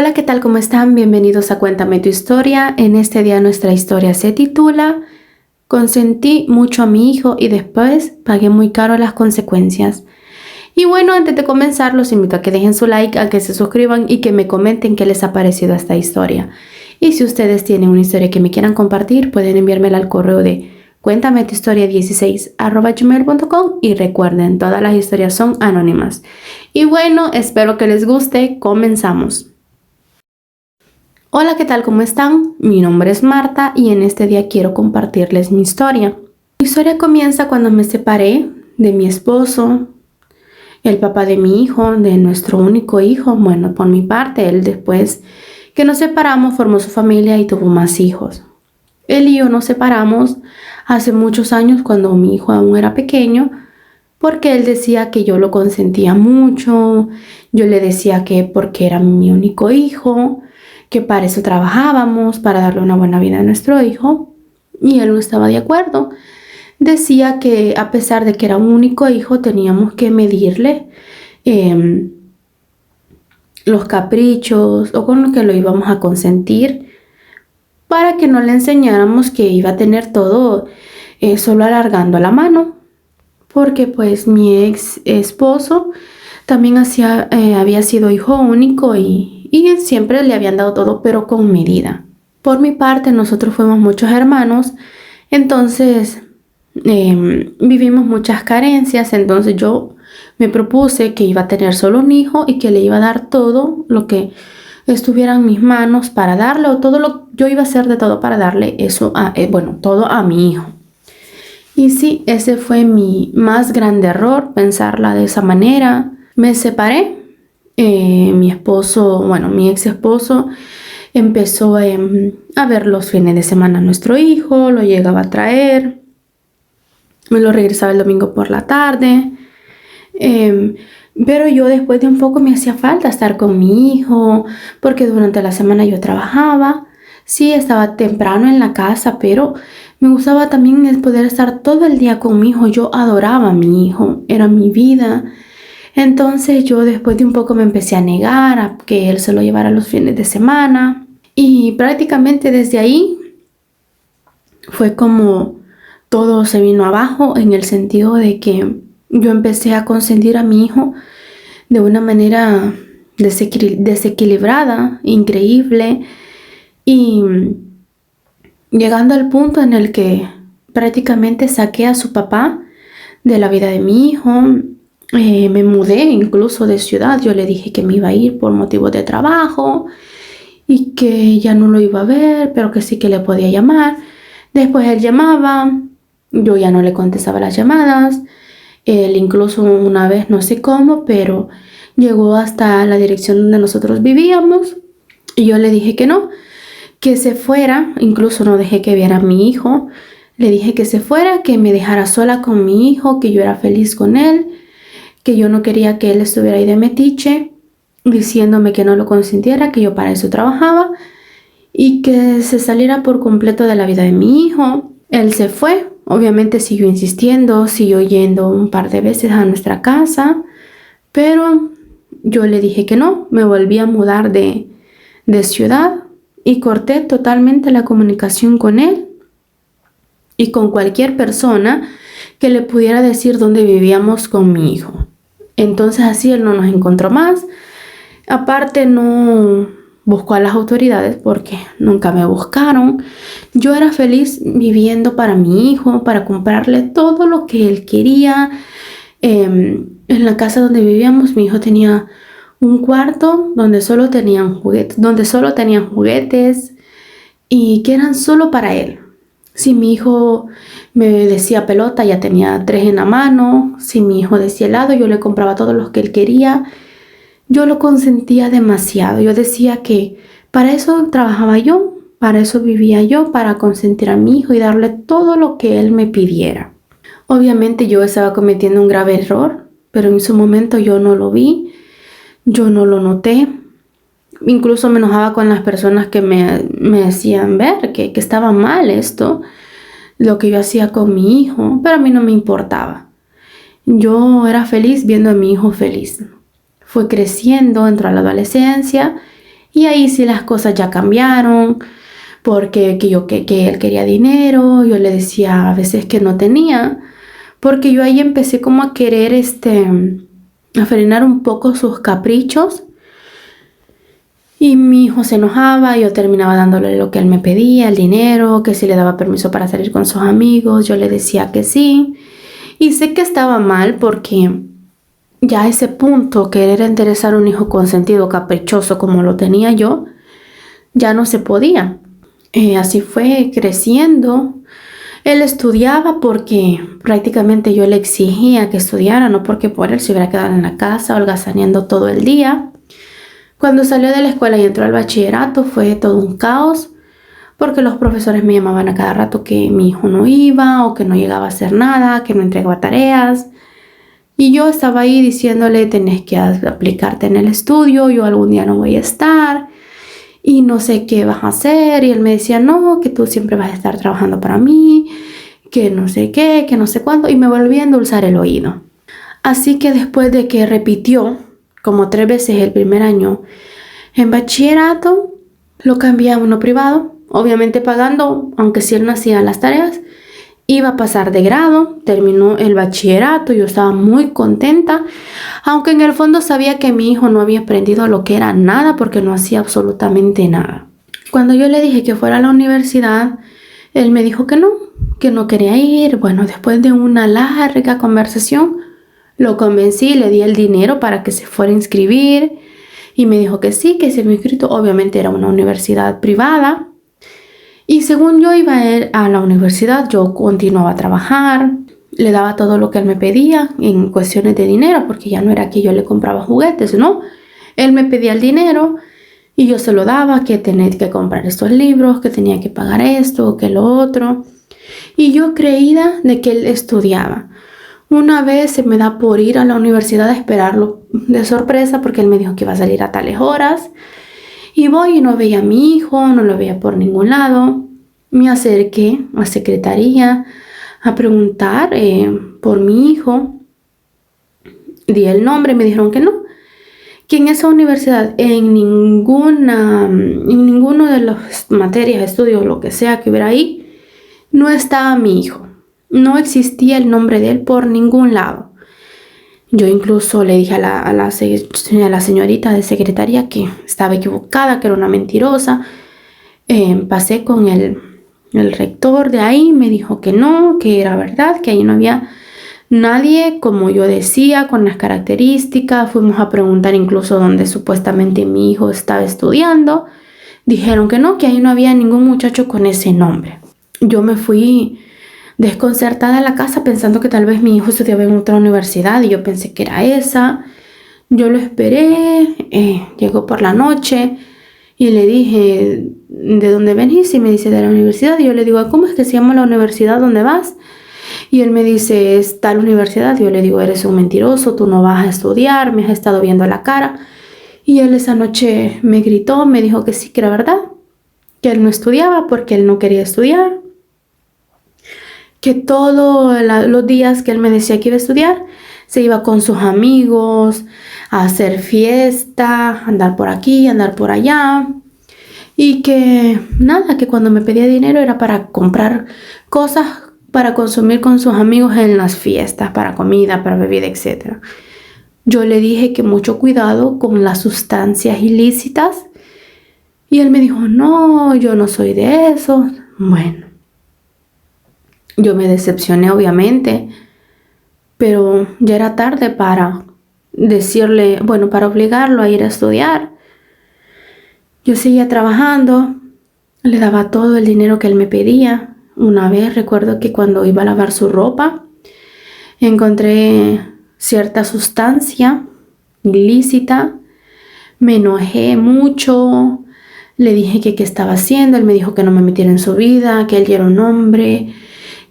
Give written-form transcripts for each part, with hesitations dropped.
Hola, ¿qué tal? ¿Cómo están? Bienvenidos a Cuéntame tu historia. En este día nuestra historia se titula Consentí mucho a mi hijo y después pagué muy caro las consecuencias. Y bueno, antes de comenzar, los invito a que dejen su like, a que se suscriban y que me comenten qué les ha parecido esta historia. Y si ustedes tienen una historia que me quieran compartir, pueden enviármela al correo de cuéntametuhistoria16@gmail.com y recuerden, todas las historias son anónimas. Y bueno, espero que les guste. Comenzamos. Hola, ¿qué tal? ¿Cómo están? Mi nombre es Marta y en este día quiero compartirles mi historia. Mi historia comienza cuando me separé de mi esposo, el papá de mi hijo, de nuestro único hijo. Bueno, por mi parte, él después que nos separamos formó su familia y tuvo más hijos. Él y yo nos separamos hace muchos años cuando mi hijo aún era pequeño, porque él decía que yo lo consentía mucho. Yo le decía que porque era mi único hijo, que para eso trabajábamos, para darle una buena vida a nuestro hijo, y él no estaba de acuerdo. Decía que a pesar de que era un único hijo, teníamos que medirle los caprichos o con lo que lo íbamos a consentir para que no le enseñáramos que iba a tener todo solo alargando la mano. Porque pues mi ex esposo también había sido hijo único y siempre le habían dado todo, pero con medida. Por mi parte, nosotros fuimos muchos hermanos, entonces vivimos muchas carencias. Entonces yo me propuse que iba a tener solo un hijo y que le iba a dar todo lo que estuviera en mis manos para darle, yo iba a hacer de todo para darle eso todo a mi hijo. Y sí, ese fue mi más grande error, pensarla de esa manera. Me separé. Mi ex esposo empezó a ver los fines de semana a nuestro hijo, lo llegaba a traer, me lo regresaba el domingo por la tarde. Pero yo después de un poco me hacía falta estar con mi hijo, porque durante la semana yo trabajaba. Sí, estaba temprano en la casa, pero me gustaba también el poder estar todo el día con mi hijo. Yo adoraba a mi hijo, era mi vida. Entonces yo después de un poco me empecé a negar a que él se lo llevara los fines de semana. Y prácticamente desde ahí fue como todo se vino abajo, en el sentido de que yo empecé a consentir a mi hijo de una manera desequilibrada, increíble, y llegando al punto en el que prácticamente saqué a su papá de la vida de mi hijo. Me mudé incluso de ciudad. Yo le dije que me iba a ir por motivos de trabajo y que ya no lo iba a ver, pero que sí que le podía llamar. Después él llamaba, yo ya no le contestaba las llamadas. Él incluso una vez, no sé cómo, pero llegó hasta la dirección donde nosotros vivíamos y yo le dije que no, que se fuera. Incluso no dejé que viera a mi hijo. Le dije que se fuera, que me dejara sola con mi hijo, que yo era feliz con él, que yo no quería que él estuviera ahí de metiche, diciéndome que no lo consintiera, que yo para eso trabajaba, y que se saliera por completo de la vida de mi hijo. Él se fue. Obviamente siguió insistiendo, siguió yendo un par de veces a nuestra casa, pero yo le dije que no. Me volví a mudar de ciudad y corté totalmente la comunicación con él y con cualquier persona que le pudiera decir dónde vivíamos con mi hijo. Entonces así él no nos encontró más. Aparte no buscó a las autoridades porque nunca me buscaron. Yo era feliz viviendo para mi hijo, para comprarle todo lo que él quería. En la casa donde vivíamos, mi hijo tenía un cuarto donde solo tenían juguetes y que eran solo para él. Si mi hijo me decía pelota, ya tenía 3 en la mano. Si mi hijo decía helado, yo le compraba todos los que él quería. Yo lo consentía demasiado. Yo decía que para eso trabajaba yo, para eso vivía yo, para consentir a mi hijo y darle todo lo que él me pidiera. Obviamente yo estaba cometiendo un grave error, pero en su momento yo no lo vi, yo no lo noté. Incluso me enojaba con las personas que me hacían ver que estaba mal esto, lo que yo hacía con mi hijo, pero a mí no me importaba. Yo era feliz viendo a mi hijo feliz. Fue creciendo, entró a la adolescencia Y ahí sí las cosas ya cambiaron, porque que él quería dinero, yo le decía a veces que no tenía, porque yo ahí empecé como a querer a frenar un poco sus caprichos. Y mi hijo se enojaba, yo terminaba dándole lo que él me pedía, el dinero, que si le daba permiso para salir con sus amigos, yo le decía que sí. Y sé que estaba mal porque ya a ese punto, querer enderezar un hijo consentido, caprichoso como lo tenía yo, ya no se podía. Así fue creciendo. Él estudiaba porque prácticamente yo le exigía que estudiara, no porque por él se hubiera quedado en la casa holgazaneando todo el día. Cuando salió de la escuela y entró al bachillerato fue todo un caos porque los profesores me llamaban a cada rato que mi hijo no iba o que no llegaba a hacer nada, que no entregaba tareas. Y yo estaba ahí diciéndole, tenés que aplicarte en el estudio, yo algún día no voy a estar y no sé qué vas a hacer. Y él me decía, no, que tú siempre vas a estar trabajando para mí, que no sé qué, que no sé cuándo. Y me volví a endulzar el oído. Así que después de que repitió como 3 veces el primer año en bachillerato, lo cambié a uno privado, obviamente pagando, aunque si él no hacía las tareas. Iba a pasar de grado, terminó el bachillerato, yo estaba muy contenta, aunque en el fondo sabía que mi hijo no había aprendido lo que era nada porque no hacía absolutamente nada. Cuando yo le dije que fuera a la universidad, él me dijo que no quería ir. Bueno, después de una larga conversación, lo convencí, le di el dinero para que se fuera a inscribir y me dijo que sí, que se había inscrito. Obviamente era una universidad privada. Y según yo iba a ir a la universidad, yo continuaba a trabajar, le daba todo lo que él me pedía en cuestiones de dinero, porque ya no era que yo le compraba juguetes, ¿no? Él me pedía el dinero y yo se lo daba, que tenía que comprar estos libros, que tenía que pagar esto, que lo otro. Y yo creída de que él estudiaba. Una vez se me da por ir a la universidad a esperarlo de sorpresa, porque él me dijo que iba a salir a tales horas. Y voy y no veía a mi hijo, no lo veía por ningún lado. Me acerqué a secretaría a preguntar por mi hijo. Di el nombre, me dijeron que no. Que en esa universidad, en ninguno de las materias, estudios, lo que sea que hubiera ahí, no estaba mi hijo. No existía el nombre de él por ningún lado. Yo incluso le dije a la señorita de secretaría que estaba equivocada, que era una mentirosa. Pasé con el rector de ahí, me dijo que no, que era verdad, que ahí no había nadie como yo decía, con las características. Fuimos a preguntar incluso dónde supuestamente mi hijo estaba estudiando. Dijeron que no, que ahí no había ningún muchacho con ese nombre. Yo me fui desconcertada a la casa pensando que tal vez mi hijo estudiaba en otra universidad y yo pensé que era esa. Yo lo esperé, llegó por la noche y le dije, ¿de dónde venís? Y me dice, de la universidad. Y yo le digo, ¿cómo es que se llama la universidad donde vas? Y él me dice, es tal universidad. Y yo le digo, eres un mentiroso, tú no vas a estudiar, me has estado viendo la cara. Y él esa noche me gritó, me dijo que sí, que era verdad, que él no estudiaba porque él no quería estudiar, que todos los días que él me decía que iba a estudiar, se iba con sus amigos a hacer fiesta, andar por aquí, andar por allá. Y que nada, que cuando me pedía dinero era para comprar cosas para consumir con sus amigos en las fiestas, para comida, para bebida, etc. Yo le dije que mucho cuidado con las sustancias ilícitas. Y él me dijo, no, yo no soy de eso. Bueno, yo me decepcioné obviamente, pero ya era tarde para decirle, bueno, para obligarlo a ir a estudiar. Yo seguía trabajando, le daba todo el dinero que él me pedía. Una vez recuerdo que cuando iba a lavar su ropa, encontré cierta sustancia ilícita. Me enojé mucho, le dije que qué estaba haciendo. Él me dijo que no me metiera en su vida, que él ya era un hombre,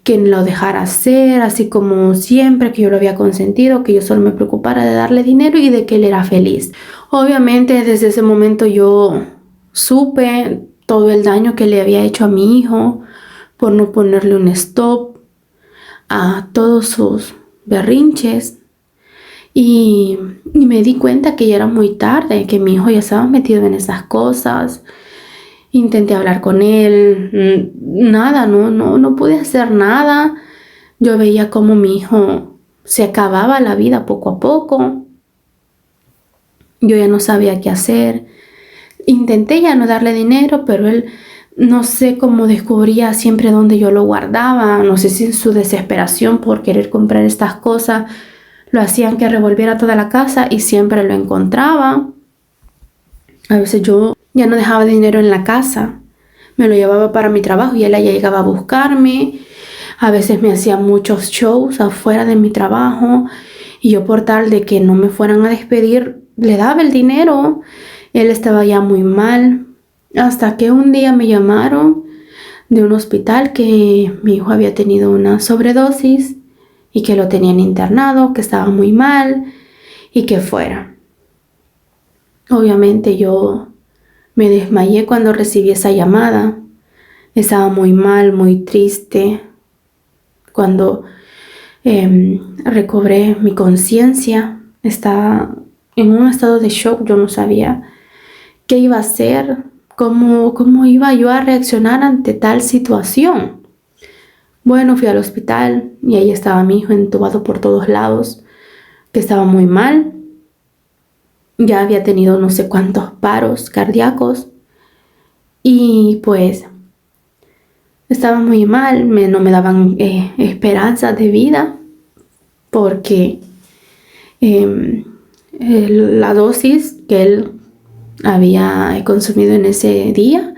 que lo dejara hacer, así como siempre, que yo lo había consentido, que yo solo me preocupara de darle dinero y de que él era feliz. Obviamente desde ese momento yo supe todo el daño que le había hecho a mi hijo por no ponerle un stop a todos sus berrinches. Y me di cuenta que ya era muy tarde, que mi hijo ya estaba metido en esas cosas. Intenté hablar con él, nada, no pude hacer nada. Yo veía cómo mi hijo se acababa la vida poco a poco. Yo ya no sabía qué hacer. Intenté ya no darle dinero, pero él no sé cómo descubría siempre dónde yo lo guardaba. No sé si en su desesperación por querer comprar estas cosas lo hacían que revolviera toda la casa y siempre lo encontraba. A veces yo ya no dejaba dinero en la casa. Me lo llevaba para mi trabajo y él ya llegaba a buscarme. A veces me hacía muchos shows afuera de mi trabajo y yo, por tal de que no me fueran a despedir, le daba el dinero. Él estaba ya muy mal, hasta que un día me llamaron de un hospital que mi hijo había tenido una sobredosis y que lo tenían internado, que estaba muy mal y que fuera. Obviamente yo me desmayé cuando recibí esa llamada. Estaba muy mal, muy triste. Cuando recobré mi conciencia, estaba en un estado de shock. Yo no sabía qué iba a hacer, cómo iba yo a reaccionar ante tal situación. Bueno, fui al hospital y ahí estaba mi hijo entubado por todos lados, que estaba muy mal. Ya había tenido no sé cuántos paros cardíacos y pues estaba muy mal, no me daban esperanza de vida porque la dosis que él había consumido en ese día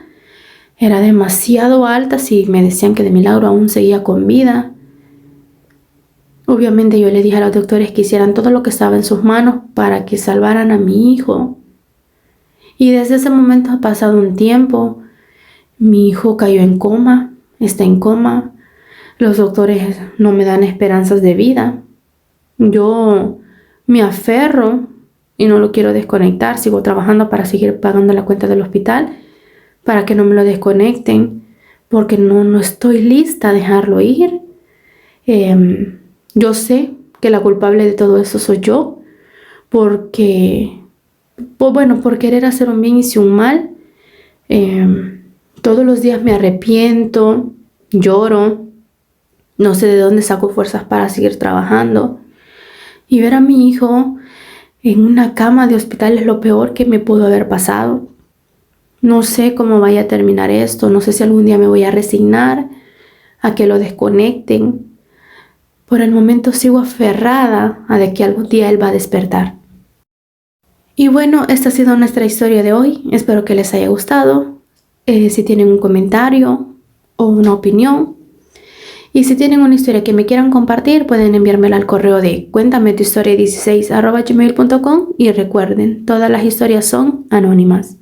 era demasiado alta. Si me decían que de milagro aún seguía con vida. Obviamente yo le dije a los doctores que hicieran todo lo que estaba en sus manos para que salvaran a mi hijo. Y desde ese momento ha pasado un tiempo. Mi hijo cayó en coma, está en coma. Los doctores no me dan esperanzas de vida. Yo me aferro y no lo quiero desconectar. Sigo trabajando para seguir pagando la cuenta del hospital, para que no me lo desconecten, porque no estoy lista a dejarlo ir. Yo sé que la culpable de todo eso soy yo, porque, por querer hacer un bien hice un mal. Todos los días me arrepiento, lloro, no sé de dónde saco fuerzas para seguir trabajando. Y ver a mi hijo en una cama de hospital es lo peor que me pudo haber pasado. No sé cómo vaya a terminar esto, no sé si algún día me voy a resignar a que lo desconecten. Por el momento sigo aferrada a de que algún día él va a despertar. Y bueno, esta ha sido nuestra historia de hoy. Espero que les haya gustado. Si tienen un comentario o una opinión, y si tienen una historia que me quieran compartir, pueden enviármela al correo de cuéntame tu historia 16@gmail.com. Y recuerden, todas las historias son anónimas.